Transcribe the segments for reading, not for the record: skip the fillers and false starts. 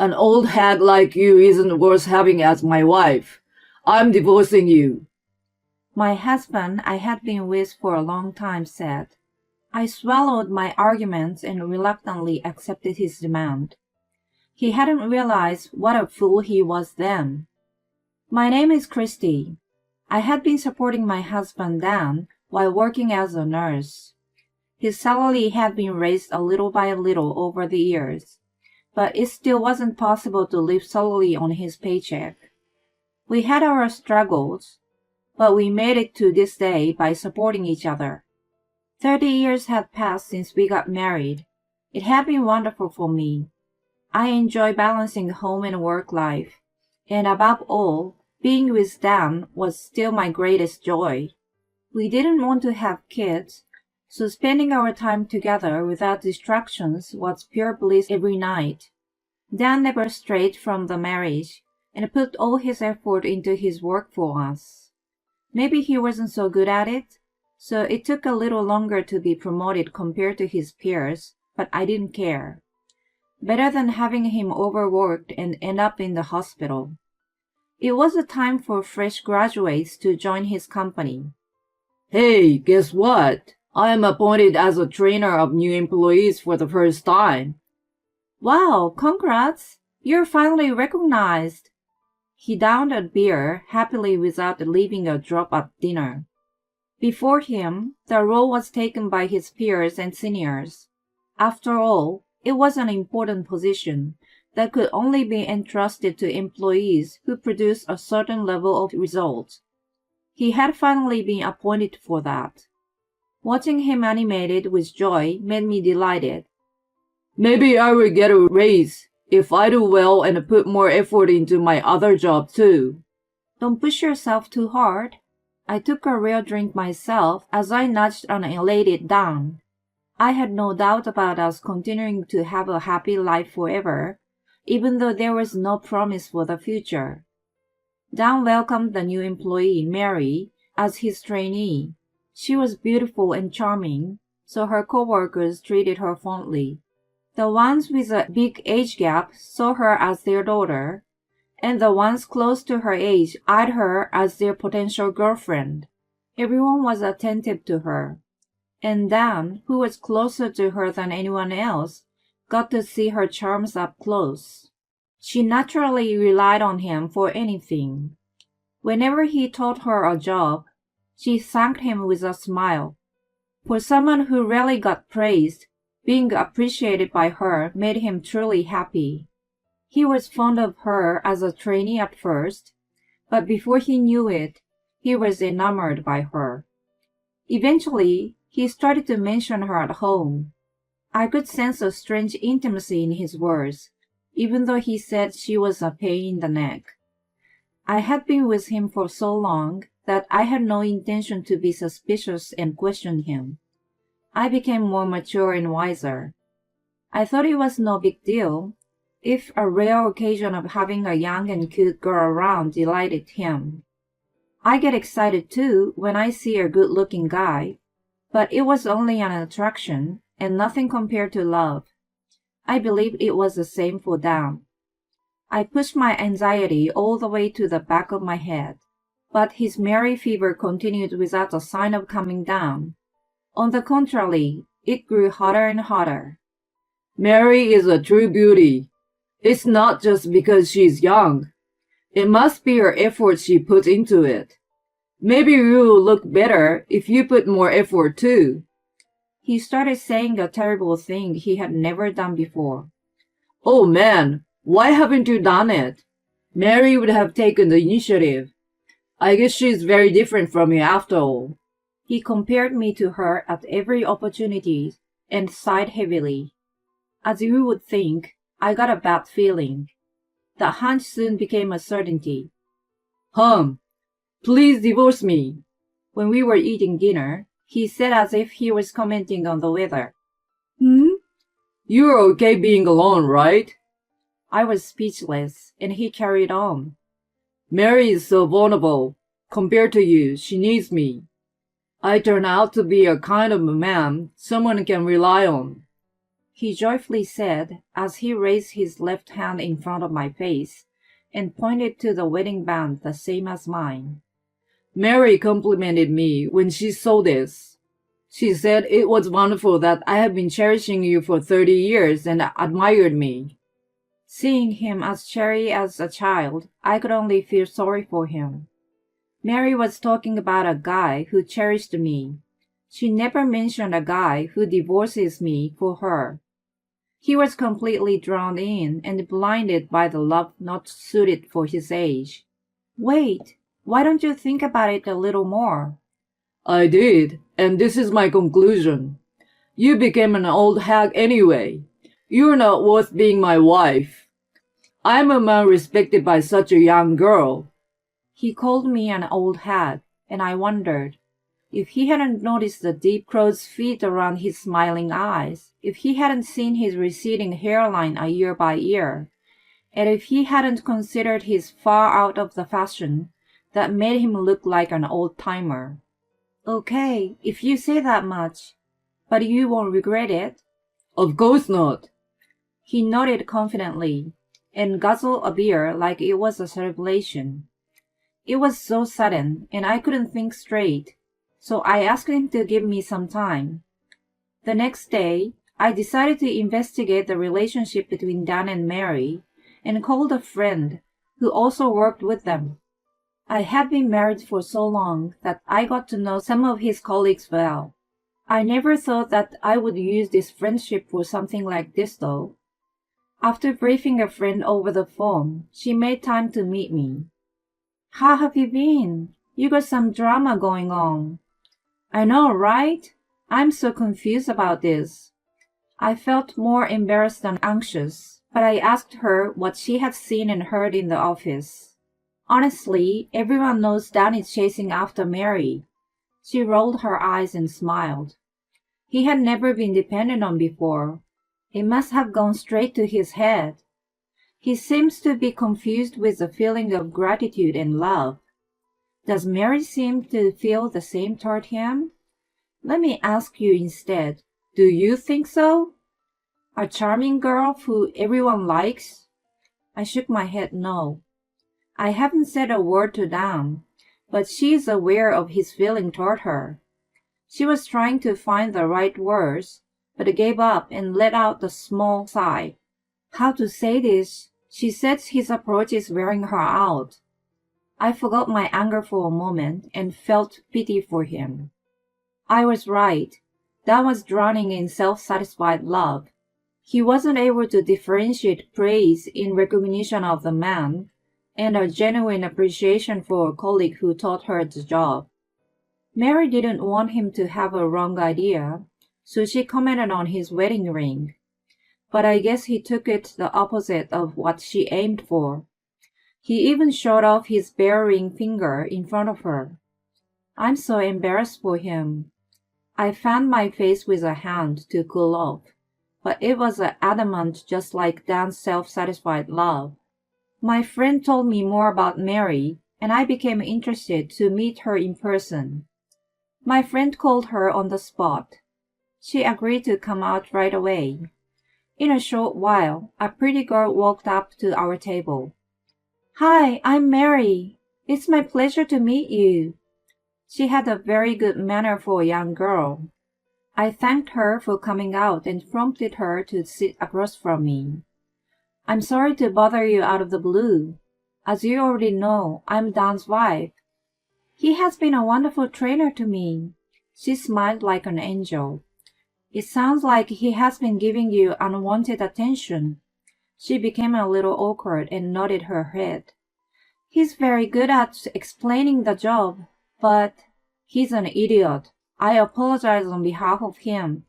An old hag like you isn't worth having as my wife. I'm divorcing you. My husband I had been with for a long time said. I swallowed my arguments and reluctantly accepted his demand. He hadn't realized what a fool he was then. My name is Christy. I had been supporting my husband Dan while working as a nurse. His salary had been raised a little by little over the years, but it still wasn't possible to live solely on his paycheck. We had our struggles, but we made it to this day by supporting each other. 30 years had passed since we got married. It had been wonderful for me. I enjoy balancing home and work life, and above all, being with Dan was still my greatest joy. We didn't want to have kids, so spending our time together without distractions was pure bliss every night. Dan never strayed from the marriage and put all his effort into his work for us. Maybe he wasn't so good at it, so it took a little longer to be promoted compared to his peers, but I didn't care. Better than having him overworked and end up in the hospital. It was a time for fresh graduates to join his company. Hey, guess what? I am appointed as a trainer of new employees for the first time. Wow, congrats! You're finally recognized. He downed a beer happily without leaving a drop at dinner. Before him, the role was taken by his peers and seniors. After all, it was an important position that could only be entrusted to employees who produced a certain level of results. He had finally been appointed for that. Watching him animated with joy made me delighted. Maybe I will get a raise if I do well and put more effort into my other job too. Don't push yourself too hard. I took a real drink myself as I nudged an elated Dan. I had no doubt about us continuing to have a happy life forever, even though there was no promise for the future. Dan welcomed the new employee, Mary, as his trainee. She was beautiful and charming, so her co-workers treated her fondly. The ones with a big age gap saw her as their daughter, and the ones close to her age eyed her as their potential girlfriend. Everyone was attentive to her. And Dan, who was closer to her than anyone else, got to see her charms up close. She naturally relied on him for anything. Whenever he taught her a job, she thanked him with a smile. For someone who rarely got praised, being appreciated by her made him truly happy. He was fond of her as a trainee at first, but before he knew it, he was enamored by her. Eventually, he started to mention her at home. I could sense a strange intimacy in his words, even though he said she was a pain in the neck. I had been with him for so long that I had no intention to be suspicious and question him. I became more mature and wiser. I thought it was no big deal, if a rare occasion of having a young and cute girl around delighted him. I get excited too when I see a good-looking guy, but it was only an attraction and nothing compared to love. I believe it was the same for Dan. I pushed my anxiety all the way to the back of my head, but his merry fever continued without a sign of coming down. On the contrary, it grew hotter and hotter. Mary is a true beauty. It's not just because she's young. It must be her effort she puts into it. Maybe you will look better if you put more effort too. He started saying a terrible thing he had never done before. Oh man, why haven't you done it? Mary would have taken the initiative. I guess she's very different from you after all. He compared me to her at every opportunity and sighed heavily. As you would think, I got a bad feeling. The hunch soon became a certainty. Please divorce me. When we were eating dinner, he said as if he was commenting on the weather. You're okay being alone, right? I was speechless, and he carried on. Mary is so vulnerable. Compared to you, she needs me. I turn out to be a kind of a man someone can rely on. he joyfully said as he raised his left hand in front of my face and pointed to the wedding band the same as mine. Mary complimented me when she saw this. She said it was wonderful that I had been cherishing you for 30 years and admired me. Seeing him as cheery as a child, I could only feel sorry for him. Mary was talking about a guy who cherished me. She never mentioned a guy who divorces me for her. He was completely drawn in and blinded by the love not suited for his age. Wait, why don't you think about it a little more? I did, and this is my conclusion. You became an old hag anyway. You're not worth being my wife. I'm a man respected by such a young girl. He called me an old hag, and I wondered if he hadn't noticed the deep crow's feet around his smiling eyes, if he hadn't seen his receding hairline a year by year, and if he hadn't considered his far out of the fashion that made him look like an old-timer. Okay, if you say that much, but you won't regret it? Of course not. He nodded confidently and guzzled a beer like it was a celebration. It was so sudden, and I couldn't think straight, so I asked him to give me some time. The next day, I decided to investigate the relationship between Dan and Mary and called a friend who also worked with them. I had been married for so long that I got to know some of his colleagues well. I never thought that I would use this friendship for something like this, though. After briefing a friend over the phone, she made time to meet me. How have you been? You got some drama going on. I know, right? I'm so confused about this. I felt more embarrassed than anxious, but I asked her what she had seen and heard in the office. Honestly, everyone knows Dan is chasing after Mary. She rolled her eyes and smiled. He had never been depended on before. It must have gone straight to his head. He seems to be confused with the feeling of gratitude and love. Does Mary seem to feel the same toward him? Let me ask you instead, do you think so? A charming girl who everyone likes? I shook my head no. I haven't said a word to Dan, but she is aware of his feeling toward her. She was trying to find the right words, but gave up and let out a small sigh. How to say this? She says his approach is wearing her out. I forgot my anger for a moment and felt pity for him. I was right. Dan was drowning in self-satisfied love. He wasn't able to differentiate praise in recognition of the man and a genuine appreciation for a colleague who taught her the job. Mary didn't want him to have a wrong idea, so she commented on his wedding ring. But I guess he took it the opposite of what she aimed for. He even showed off his bare ring finger in front of her. I'm so embarrassed for him. I fanned my face with a hand to cool off, but it was adamant just like Dan's self-satisfied love. My friend told me more about Mary, and I became interested to meet her in person. My friend called her on the spot. She agreed to come out right away. In a short while, a pretty girl walked up to our table. Hi, I'm Mary. It's my pleasure to meet you. She had a very good manner for a young girl. I thanked her for coming out and prompted her to sit across from me. I'm sorry to bother you out of the blue. As you already know, I'm Dan's wife. He has been a wonderful trainer to me. She smiled like an angel. It sounds like he has been giving you unwanted attention. She became a little awkward and nodded her head. He's very good at explaining the job, but he's an idiot. I apologize on behalf of him.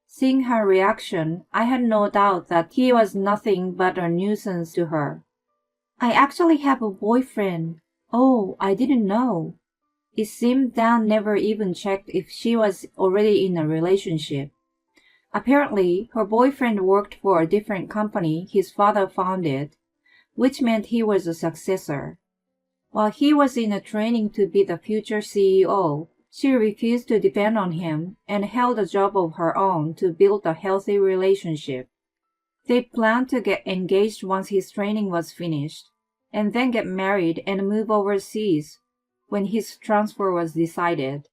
Seeing her reaction, I had no doubt that he was nothing but a nuisance to her. I actually have a boyfriend. Oh, I didn't know. It seemed Dan never even checked if she was already in a relationship. Apparently, her boyfriend worked for a different company his father founded, which meant he was a successor. While he was in a training to be the future CEO, She refused to depend on him and held a job of her own to build a healthy relationship. They planned to get engaged once his training was finished, and then get married and move overseas when his transfer was decided.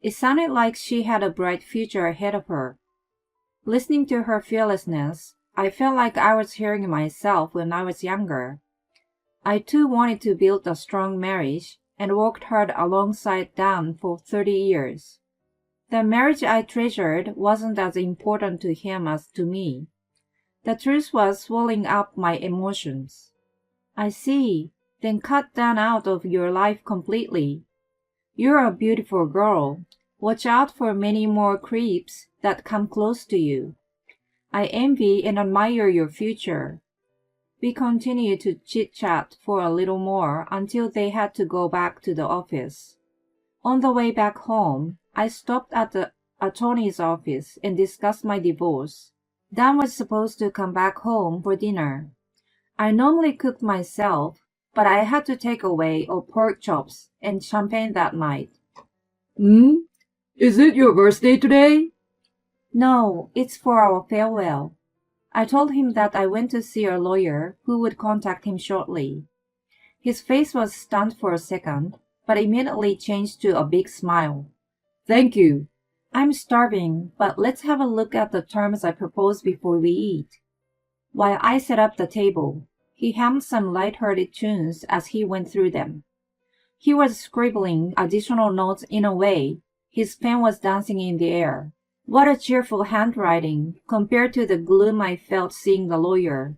It sounded like she had a bright future ahead of her. Listening to her fearlessness, I felt like I was hearing myself when I was younger. I too wanted to build a strong marriage and worked hard alongside Dan for 30 years. The marriage I treasured wasn't as important to him as to me. The truth was swallowing up my emotions. I see. Then cut Dan out of your life completely. You're a beautiful girl. Watch out for many more creeps that come close to you. I envy and admire your future. We continued to chit-chat for a little more until they had to go back to the office. On the way back home, I stopped at the attorney's office and discussed my divorce. Dan was supposed to come back home for dinner. I normally cooked myself, but I had to take away or pork chops and champagne that night. Is it your birthday today? No, it's for our farewell. I told him that I went to see a lawyer who would contact him shortly. His face was stunned for a second, but immediately changed to a big smile. Thank you. I'm starving, but let's have a look at the terms I proposed before we eat. While I set up the table, he hummed some light-hearted tunes as he went through them. He was scribbling additional notes in a way. His pen was dancing in the air. What a cheerful handwriting compared to the gloom I felt seeing the lawyer.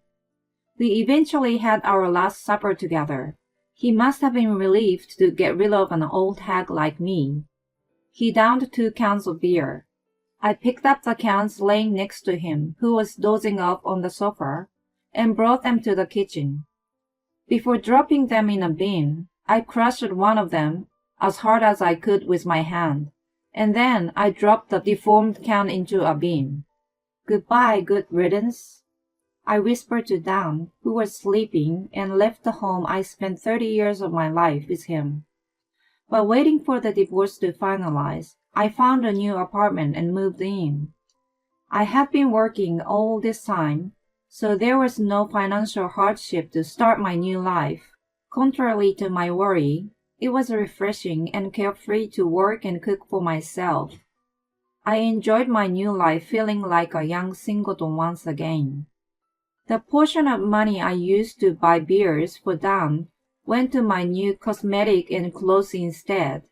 We eventually had our last supper together. He must have been relieved to get rid of an old hag like me. He downed 2 cans of beer. I picked up the cans laying next to him, who was dozing off on the sofa, and brought them to the kitchen. Before dropping them in a bin, I crushed one of them as hard as I could with my hand, and then I dropped the deformed can into a bin. Goodbye, good riddance. I whispered to Dan, who was sleeping, and left the home I spent 30 years of my life with him. While waiting for the divorce to finalize, I found a new apartment and moved in. I had been working all this time, so there was no financial hardship to start my new life. Contrary to my worry, it was refreshing and carefree to work and cook for myself. I enjoyed my new life feeling like a young singleton once again. The portion of money I used to buy beers for Dan went to my new cosmetic and clothes instead.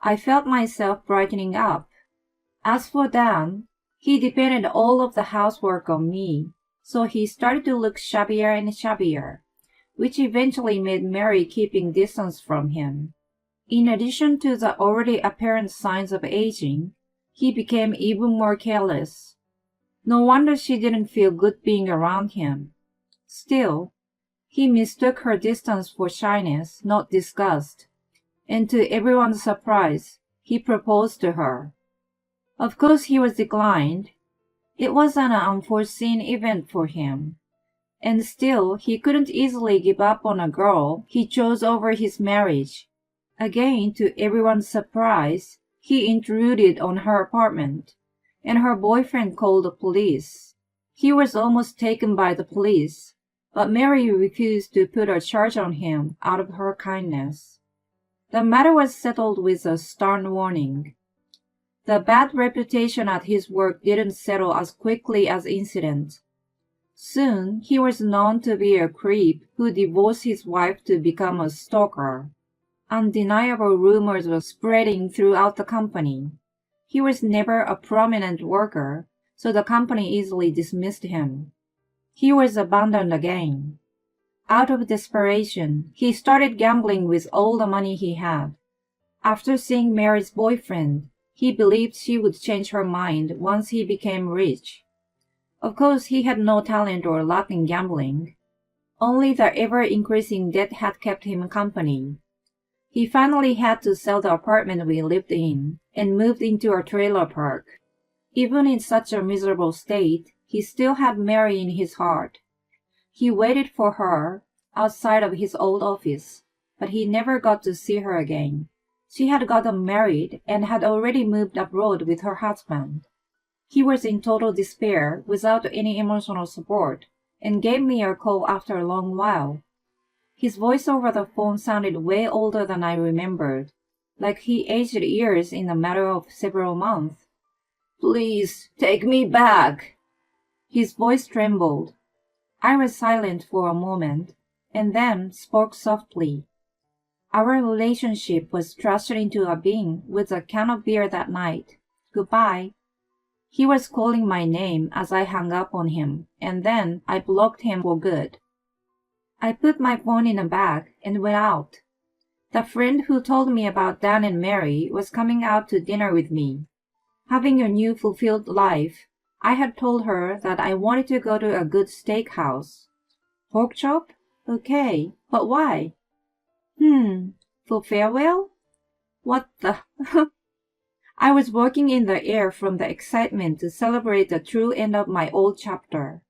I felt myself brightening up. As for Dan, he depended all of the housework on me, so he started to look shabbier and shabbier, which eventually made Mary keeping distance from him. In addition to the already apparent signs of aging, he became even more careless. No wonder she didn't feel good being around him. Still, he mistook her distance for shyness, not disgust, and to everyone's surprise, he proposed to her. Of course he was declined. It was an unforeseen event for him, and still he couldn't easily give up on a girl he chose over his marriage. Again, to everyone's surprise, he intruded on her apartment, and her boyfriend called the police. He was almost taken by the police, but Mary refused to put a charge on him out of her kindness. The matter was settled with a stern warning. The bad reputation at his work didn't settle as quickly as incident. Soon, he was known to be a creep who divorced his wife to become a stalker. Undeniable rumors were spreading throughout the company. He was never a prominent worker, so the company easily dismissed him. He was abandoned again. Out of desperation, he started gambling with all the money he had. After seeing Mary's boyfriend, he believed she would change her mind once he became rich. Of course, he had no talent or luck in gambling. Only the ever-increasing debt had kept him company. He finally had to sell the apartment we lived in and moved into a trailer park. Even in such a miserable state, he still had Mary in his heart. He waited for her outside of his old office, but he never got to see her again. She had gotten married and had already moved abroad with her husband. He was in total despair without any emotional support and gave me a call after a long while. His voice over the phone sounded way older than I remembered, like he aged years in a matter of several months. "Please, take me back." His voice trembled. I was silent for a moment, and then spoke softly. Our relationship was thrust into a bin with a can of beer that night. Goodbye. He was calling my name as I hung up on him, and then I blocked him for good. I put my phone in a bag and went out. The friend who told me about Dan and Mary was coming out to dinner with me. Having a new fulfilled life, I had told her that I wanted to go to a good steakhouse. Pork chop? Okay, but why? For farewell? What the... I was working in the air from the excitement to celebrate the true end of my old chapter.